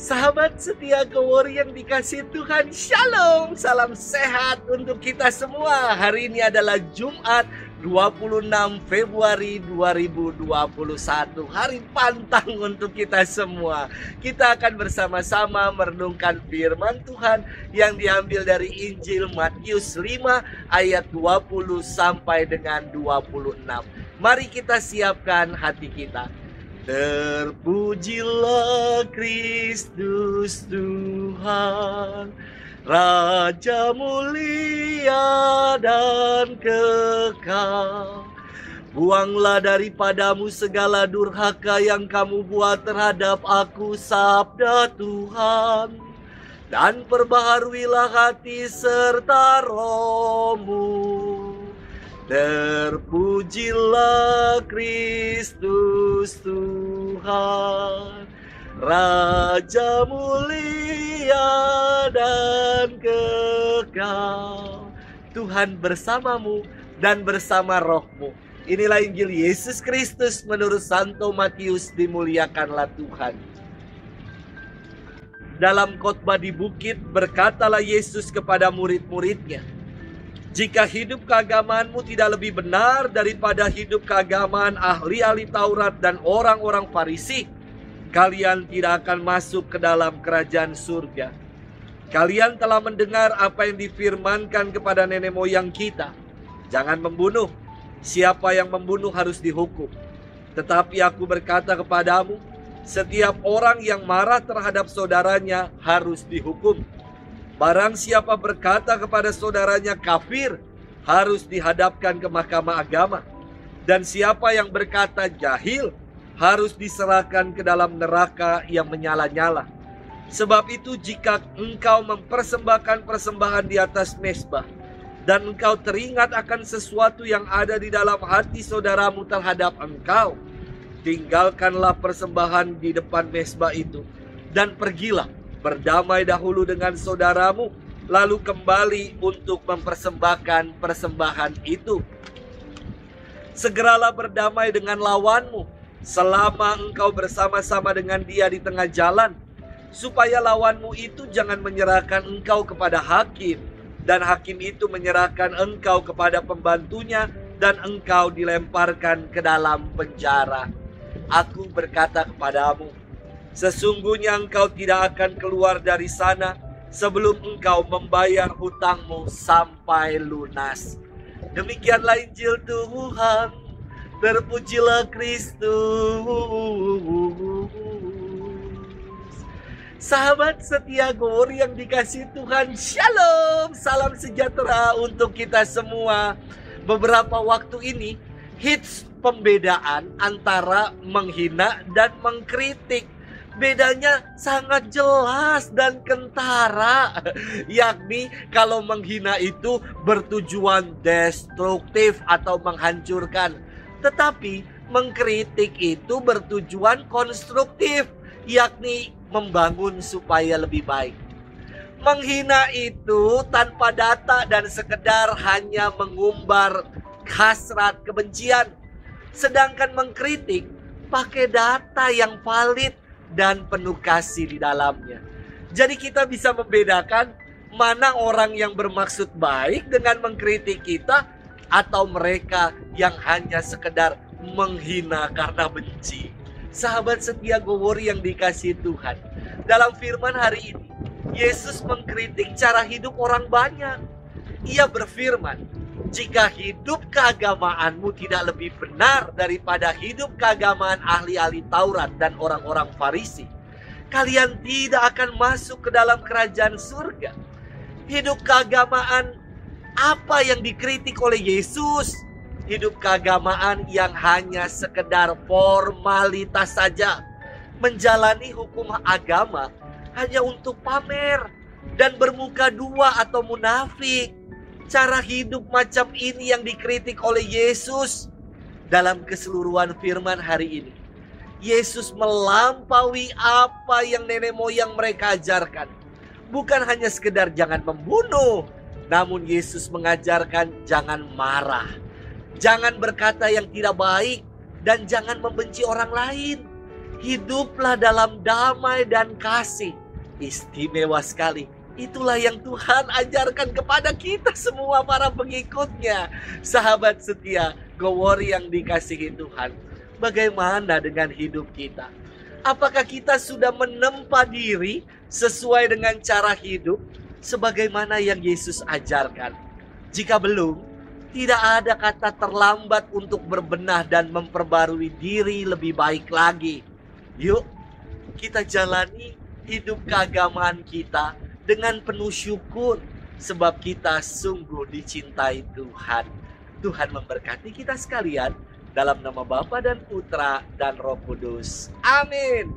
Sahabat setia Kowori yang dikasih Tuhan, Shalom, salam sehat untuk kita semua. Hari ini adalah Jumat 26 Februari 2021, hari pantang untuk kita semua. Kita akan bersama-sama merenungkan firman Tuhan yang diambil dari Injil Matius 5 ayat 20 sampai dengan 26. Mari kita siapkan hati kita. Terpujilah Kristus Tuhan, Raja mulia dan kekal. Buanglah daripadamu segala durhaka yang kamu buat terhadap aku, sabda Tuhan. Dan perbaharuilah hati serta rohmu. Terpujilah Kristus Tuhan, Raja mulia dan kekal. Tuhan bersamamu dan bersama rohmu. Inilah Injil Yesus Kristus menurut Santo Matius. Dimuliakanlah Tuhan. Dalam khotbah di bukit, berkatalah Yesus kepada murid-muridnya, "Jika hidup keagamaanmu tidak lebih benar daripada hidup keagamaan ahli-ahli Taurat dan orang-orang Farisi, kalian tidak akan masuk ke dalam kerajaan surga. Kalian telah mendengar apa yang difirmankan kepada nenek moyang kita, jangan membunuh. Siapa yang membunuh harus dihukum. Tetapi aku berkata kepadamu, setiap orang yang marah terhadap saudaranya harus dihukum. Barang siapa berkata kepada saudaranya kafir, harus dihadapkan ke mahkamah agama. Dan siapa yang berkata jahil, harus diserahkan ke dalam neraka yang menyala-nyala. Sebab itu jika engkau mempersembahkan persembahan di atas mezbah, dan engkau teringat akan sesuatu yang ada di dalam hati saudaramu terhadap engkau, tinggalkanlah persembahan di depan mezbah itu, dan pergilah, berdamai dahulu dengan saudaramu, lalu kembali untuk mempersembahkan persembahan itu. Segeralah berdamai dengan lawanmu, selama engkau bersama-sama dengan dia di tengah jalan, supaya lawanmu itu jangan menyerahkan engkau kepada hakim, dan hakim itu menyerahkan engkau kepada pembantunya, dan engkau dilemparkan ke dalam penjara. Aku berkata kepadamu, sesungguhnya engkau tidak akan keluar dari sana sebelum engkau membayar hutangmu sampai lunas." Demikianlah Injil Tuhan. Terpujilah Kristus. Sahabat setia Kowori yang dikasih Tuhan, Shalom, salam sejahtera untuk kita semua. Beberapa waktu ini hits pembedaan antara menghina dan mengkritik. Bedanya sangat jelas dan kentara. Yakni kalau menghina itu bertujuan destruktif atau menghancurkan. Tetapi mengkritik itu bertujuan konstruktif, yakni membangun supaya lebih baik. Menghina itu tanpa data dan sekedar hanya mengumbar hasrat kebencian. Sedangkan mengkritik pakai data yang valid dan penuh kasih di dalamnya. Jadi kita bisa membedakan mana orang yang bermaksud baik dengan mengkritik kita, atau mereka yang hanya sekedar menghina karena benci. Sahabat setia Kowori yang dikasih Tuhan, dalam firman hari ini Yesus mengkritik cara hidup orang banyak. Ia berfirman, "Jika hidup keagamaanmu tidak lebih benar daripada hidup keagamaan ahli-ahli Taurat dan orang-orang Farisi, kalian tidak akan masuk ke dalam kerajaan surga." Hidup keagamaan apa yang dikritik oleh Yesus? Hidup keagamaan yang hanya sekedar formalitas saja. Menjalani hukum agama hanya untuk pamer dan bermuka dua atau munafik. Cara hidup macam ini yang dikritik oleh Yesus. Dalam keseluruhan firman hari ini, Yesus melampaui apa yang nenek moyang mereka ajarkan. Bukan hanya sekedar jangan membunuh, namun Yesus mengajarkan jangan marah, jangan berkata yang tidak baik, dan jangan membenci orang lain. Hiduplah dalam damai dan kasih. Istimewa sekali. Itulah yang Tuhan ajarkan kepada kita semua para pengikutnya. Sahabat setia, Go Warrior yang dikasihi Tuhan. Bagaimana dengan hidup kita? Apakah kita sudah menempa diri sesuai dengan cara hidup sebagaimana yang Yesus ajarkan? Jika belum, tidak ada kata terlambat untuk berbenah dan memperbarui diri lebih baik lagi. Yuk, kita jalani hidup keagamaan kita dengan penuh syukur, sebab kita sungguh dicintai Tuhan. Tuhan memberkati kita sekalian dalam nama Bapa dan Putra dan Roh Kudus. Amin.